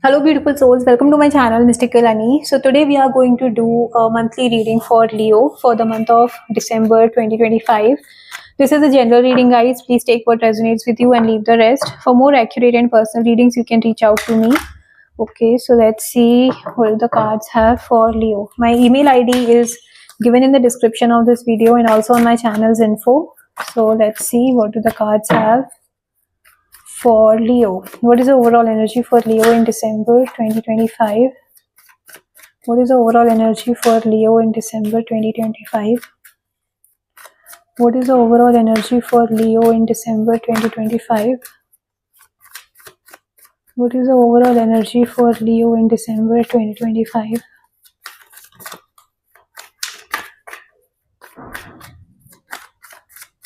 Hello, beautiful souls. Welcome to my channel, Mystical Ani. So, today we are going to do a monthly reading for Leo for the month of December 2025. This is a general reading, guys. Please take what resonates with you and leave the rest. For more accurate and personal readings, you can reach out to me. Okay, so let's see what the cards have for Leo. My email ID is given in the description of this video and also on my channel's info. So, let's see what do the cards have for Leo. What is the overall energy for Leo in December 2025? What is the overall energy for Leo in December 2025? What is the overall energy for Leo in December 2025? What is the overall energy for Leo in December 2025?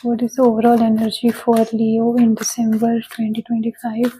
What is the overall energy for Leo in December 2025?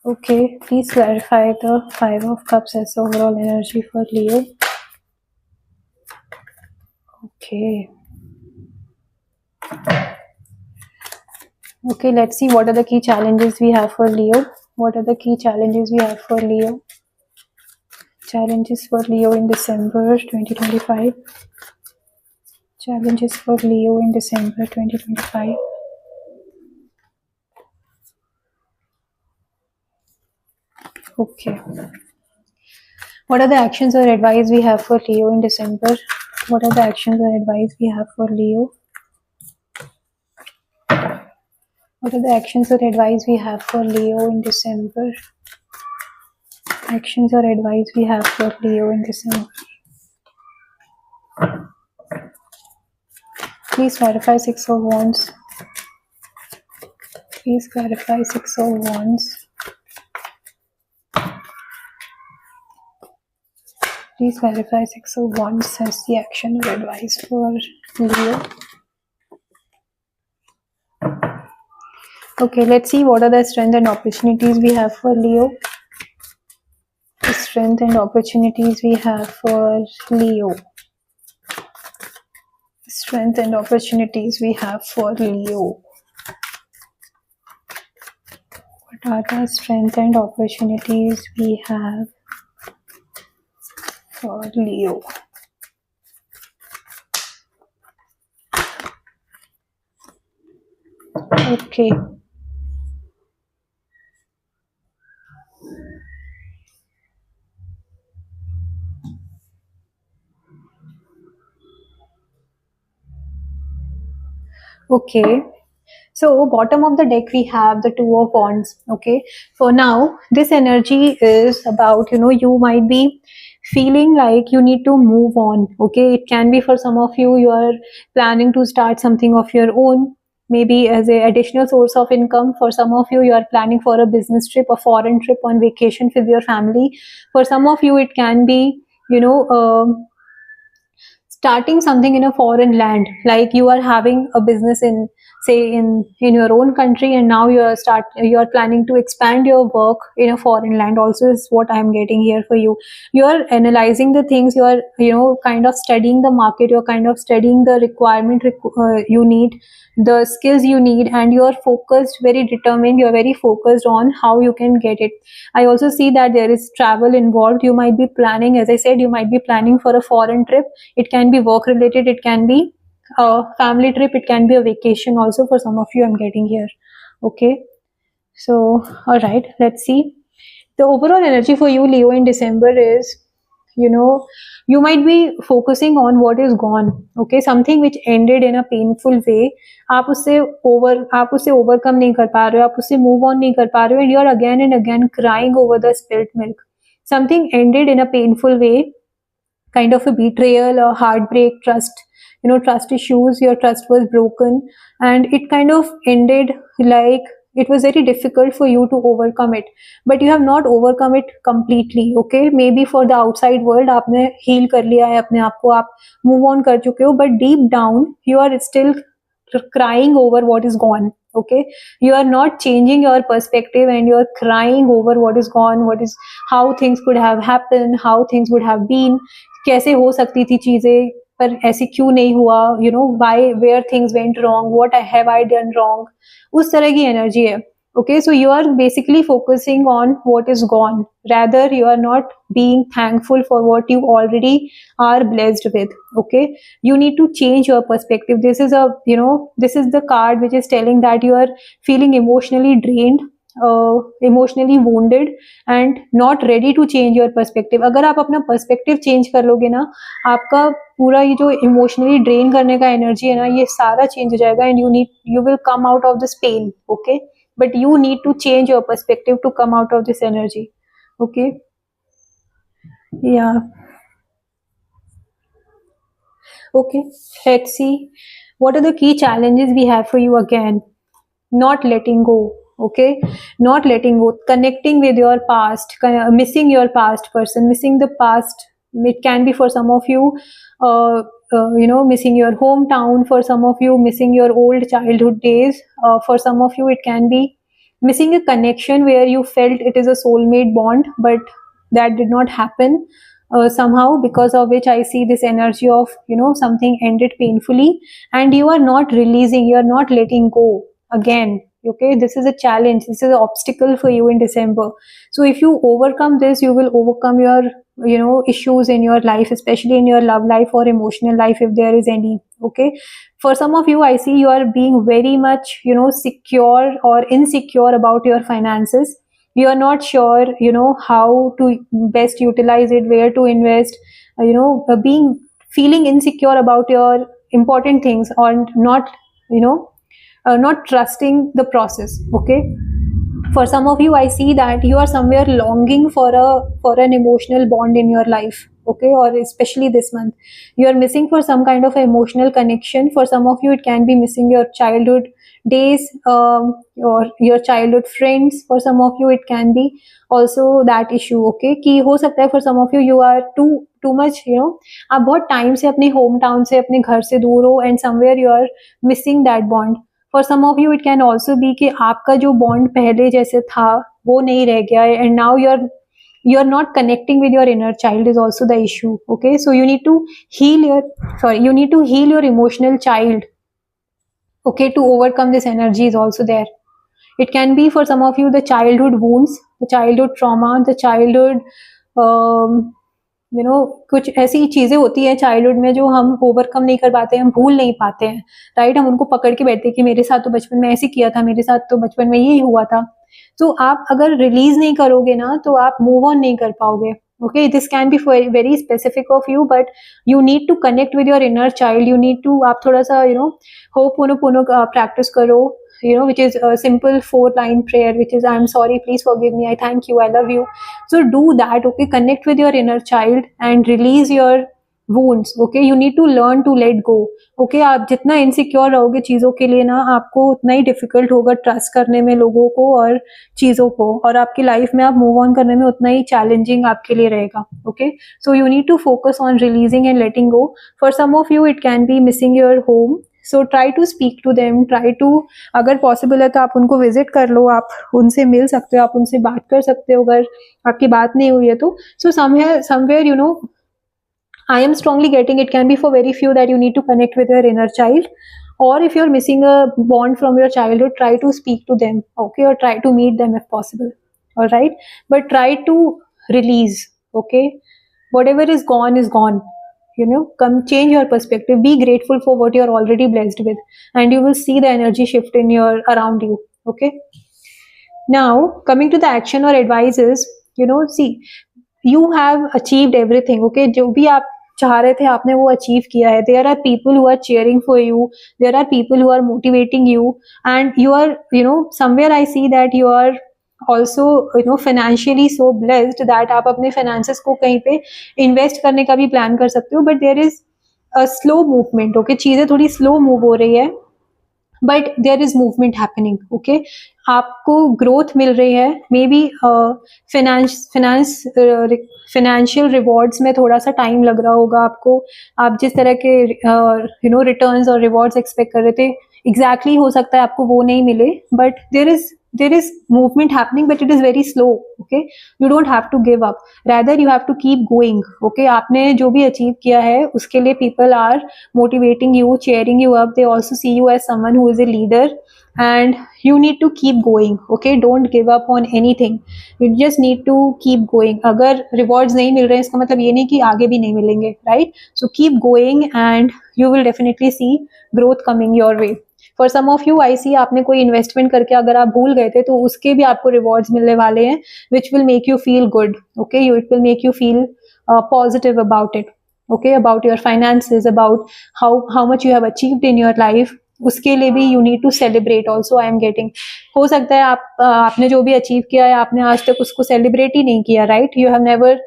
Okay, please clarify the Five of Cups as the overall energy for Leo. Okay. Okay, let's see what are the key challenges we have for Leo. What are the key challenges we have for Leo? Challenges for Leo in December 2025. Challenges for Leo in December 2025. Okay. What are the actions or advice we have for Leo in December? What are the actions or advice we have for Leo? What are the actions or advice we have for Leo in December? Actions or advice we have for Leo in December. Please clarify Six of Wands. Please clarify Six of Wands. Please clarify Six of Wands as the action or advice for Leo. Okay, let's see what are the strengths and opportunities we have for Leo. The strength and opportunities we have for Leo. The strength and opportunities we have for Leo. What are the strengths and opportunities we have for Leo? Okay. Okay. So bottom of the deck we have the Two of Wands. Okay. For now, this energy is about, you might be feeling like you need to move on. Okay. It can be for some of you, you are planning to start something of your own, maybe as a additional source of income. For some of you, you are planning for a business trip, a foreign trip on vacation with your family. For some of you, it can be, starting something in a foreign land, like you are having a business in, say, in your own country, and now you are planning to expand your work in a foreign land also, is what I am getting here for you. You are analyzing the things, you are kind of studying the market, you're kind of studying the requirement you need, the skills you need, and you are focused, very determined, you're very focused on how you can get it. I also see that there is travel involved. You might be planning, as I said, you might be planning for a foreign trip. It can be work related, it can be a family trip, it can be a vacation also for some of you, I'm getting here. Okay, so all right, let's see. The overall energy for you, Leo, in December is, you might be focusing on what is gone. Okay, something which ended in a painful way, आप उससे overcome नहीं कर पा रहे हो, आप उससे move on नहीं कर पा रहे हो, and you are again and again crying over the spilt milk. Something ended in a painful way, kind of a betrayal or heartbreak, trust issues, your trust was broken, and it kind of ended like it was very difficult for you to overcome it, but you have not overcome it completely. Okay, maybe for the outside world आपने heal कर लिया है अपने आप को, आप move on कर चुके हो, but deep down you are still crying over what is gone. Okay, you are not changing your perspective and you are crying over what is gone, how things could have happened, how things would have been, कैसे हो सकती थी चीजें, पर ऐसे क्यों नहीं हुआ, you know why, where things went wrong, what have I done wrong, उस तरह की एनर्जी है. Okay, so you are basically focusing on what is gone, rather you are not being thankful for what you already are blessed with. Okay, you need to change your perspective. This is a, you know, this is the card which is telling that you are feeling emotionally drained, emotionally wounded and not ready to change your perspective. अगर आप अपना perspective change कर लोगे ना, आपका पूरा ये जो emotionally drain करने का energy है ना, ये सारा change हो जाएगा and you will come out of this pain. Okay, but you need to change your perspective to come out of this energy. Okay, yeah. Okay, let's see what are the key challenges we have for you. Again, not letting go. Okay, not letting go, connecting with your past, missing your past person, missing the past. It can be for some of you, you know, missing your hometown, for some of you missing your old childhood days, for some of you it can be missing a connection where you felt it is a soulmate bond, but that did not happen, somehow, because of which I see this energy of, you know, something ended painfully and you are not releasing, you are not letting go. Again, okay, this is a challenge, this is an obstacle for you in December. So if you overcome this, you will overcome your, you know, issues in your life, especially in your love life or emotional life, if there is any. Okay, for some of you, I see you are being very much, you know, secure or insecure about your finances. You are not sure, you know, how to best utilize it, where to invest, you know, being feeling insecure about your important things, or not, you know, not trusting the process. Okay, for some of you, I see that you are somewhere longing for an emotional bond in your life. Okay, or especially this month you are missing for some kind of emotional connection. For some of you, it can be missing your childhood days, or your childhood friends. For some of you, it can be also that issue. Okay, कि हो सकता है for some of you, you are too much, you know, आप बहुत time से अपने home town से, अपने घर से दूर हो, and somewhere you are missing that bond. For some of you, it can also be कि आपका जो bond पहले जैसे था वो नहीं रह गया है, and now you're not connecting with your inner child is also the issue. Okay, so you need to heal your emotional child. Okay, to overcome this energy is also there. It can be for some of you the childhood wounds, the childhood trauma, the childhood, you know, कुछ ऐसी चीजें होती है childhood में जो हम overcome नहीं कर पाते हैं, हम भूल नहीं पाते हैं. राइट, हम उनको पकड़ के बैठते हैं कि मेरे साथ तो बचपन में ऐसे किया था, मेरे साथ तो बचपन में ये हुआ था. तो आप अगर रिलीज नहीं करोगे ना, तो आप मूव ऑन नहीं कर पाओगे. Okay, this can be very specific of you, but you need to connect with your inner child. You need to, आप थोड़ा सा, यू नो, होपोनोपोनो प्रैक्टिस करो, you know, which is a simple 4-line prayer, which is, I'm sorry, please forgive me, I thank you, I love you. So do that. Okay, connect with your inner child and release your wounds. Okay, you need to learn to let go. Okay, आप जितना insecure रहोगे चीज़ों के लिए ना, आपको उतना ही difficult होगा ट्रस्ट करने में लोगों को और चीज़ों को, और आपकी लाइफ में आप मूव ऑन करने में उतना ही चैलेंजिंग आपके लिए रहेगा. Okay, so you need to focus on releasing and letting go. For some of you, it can be missing your home. So try to speak to them, try to, अगर possible है तो आप उनको visit कर लो, आप उनसे मिल सकते हो, आप उनसे बात कर सकते हो अगर आपकी बात नहीं हुई है तो. So somewhere, you know, I am strongly getting it can be for very few that you need to connect with your inner child, or if you're missing a bond from your childhood, try to speak to them. Okay, or try to meet them if possible. All right, but try to release. Okay, whatever is gone. You know, come change your perspective, be grateful for what you're already blessed with, and you will see the energy shift in your around you. Okay, now coming to the action or advices, you know, see, you have achieved everything. Okay, जो भी आप चाह रहे थे आपने वो achieve किया है. There are people who are cheering for you, there are people who are motivating you, and you are, you know, somewhere I see that you are also, you know, financially so blessed that आप अपने finances को कहीं पे invest करने का भी plan कर सकते हो. But there is a slow movement. Okay, चीजें थोड़ी slow move हो रही है, but there is movement happening. Okay, आपको ग्रोथ मिल रही है. मे बी फाइनेंशियल रिवॉर्ड्स में थोड़ा सा टाइम लग रहा होगा आपको. आप जिस तरह के यू नो रिटर्न्स और रिवॉर्ड्स एक्सपेक्ट कर रहे थे, एग्जैक्टली हो सकता है आपको वो नहीं मिले, but there is there is movement happening, but it is very slow. Okay, you don't have to give up, rather you have to keep going. Okay, आपने जो भी achieve किया है उसके लिए people are motivating you, cheering you up. They also see you as someone who is a leader, and you need to keep going. Okay, don't give up on anything. You just need to keep going. अगर rewards नहीं मिल रहे हैं इसका मतलब ये नहीं कि आगे भी नहीं मिलेंगे, right? So keep going and you will definitely see growth coming your way. For some of you I see, आपने कोई इन्वेस्टमेंट करके अगर आप भूल गए थे तो उसके भी आपको रिवॉर्ड्स मिलने वाले हैं, which will make you feel good. Okay, it will make you feel positive about it. Okay, about your finances, about how much you have achieved in your life. उसके लिए भी you need to celebrate also. I am getting, हो सकता है आपने जो भी achieve किया है आपने आज तक उसको सेलिब्रेट ही नहीं किया, right? You have never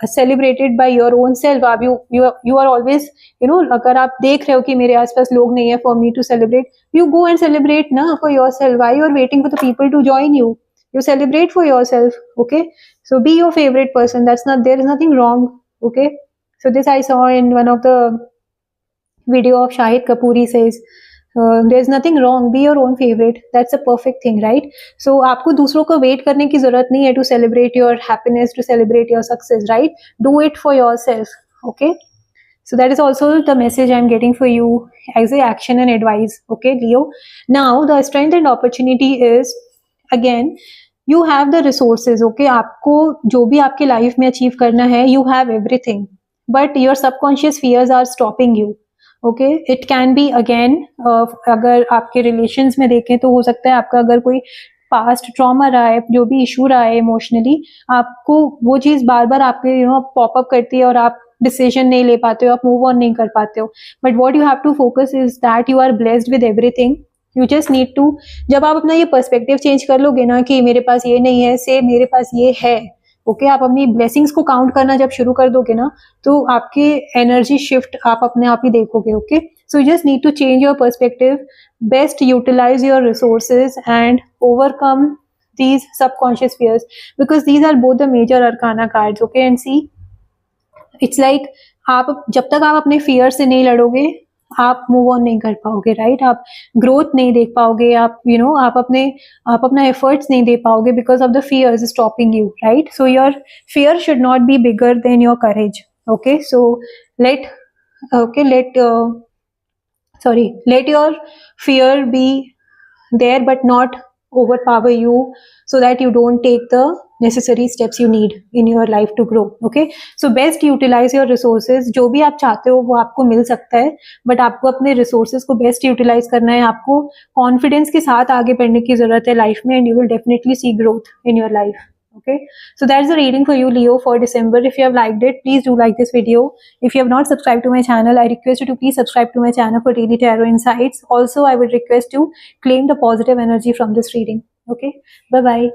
celebrated by your own self. You are always, अगर आप देख रहे हो कि मेरे आसपास लोग नहीं है for me to celebrate, you go and celebrate ना for yourself. Why you are waiting for the people to join you? You celebrate for yourself. Okay, so be your favorite person. There is nothing wrong. Okay, so this I saw in one of the video of Shahid Kapoor. He says there's nothing wrong, be your own favorite. That's a perfect thing, right? So आपको दूसरों को wait करने की जरूरत नहीं है to celebrate your happiness, to celebrate your success, right? Do it for yourself. Okay, so that is also the message I'm getting for you as a action and advice. Okay, Leo, now the strength and opportunity is, again, you have the resources. Okay, आपको जो भी आपके life में achieve करना है, you have everything, but your subconscious fears are stopping you. Okay, it can be again, अगर आपके relations में देखें तो हो सकता है आपका अगर कोई पास्ट ट्रॉमा रहा है, जो भी इशू रहा है इमोशनली, आपको वो चीज़ बार बार आपके पॉपअप करती है और आप डिसीजन नहीं ले पाते हो, आप मूव ऑन नहीं कर पाते हो. But what you have to focus is that you are blessed with everything. You just need to, जब आप अपना ये पर्सपेक्टिव चेंज कर लोगे ना कि मेरे पास ये नहीं है, से मेरे पास ये है. ओके, आप अपनी ब्लेसिंग्स को काउंट करना जब शुरू कर दोगे ना तो आपके एनर्जी शिफ्ट आप अपने आप ही देखोगे. Okay, so you just need to change your perspective, best utilise your resources and overcome these subconscious fears, because these are both the major arcana cards. Okay, and see, it's like आप जब तक आप अपने fear से नहीं लड़ोगे आप move on नहीं कर पाओगे, राइट? आप ग्रोथ नहीं देख पाओगे, आप आप अपना एफर्ट्स नहीं दे पाओगे because of the fears stopping you, right? So your fear should not be bigger than your courage. Okay, so let your fear be there but not overpower you, so that you don't take the necessary steps you need in your life to grow. Okay, so best utilize your resources. जो भी आप चाहते हो वो आपको मिल सकता है, but आपको अपने resources को best utilize करना है. आपको confidence के साथ आगे बढ़ने की जरूरत है लाइफ में, and you will definitely see growth in your life. Okay, so that's the reading for you, Leo, for December. If you have liked it, please do like this video. If you have not subscribed to my channel, I request you to please subscribe to my channel for daily tarot insights. Also, I would request to claim the positive energy from this reading. Okay, bye bye.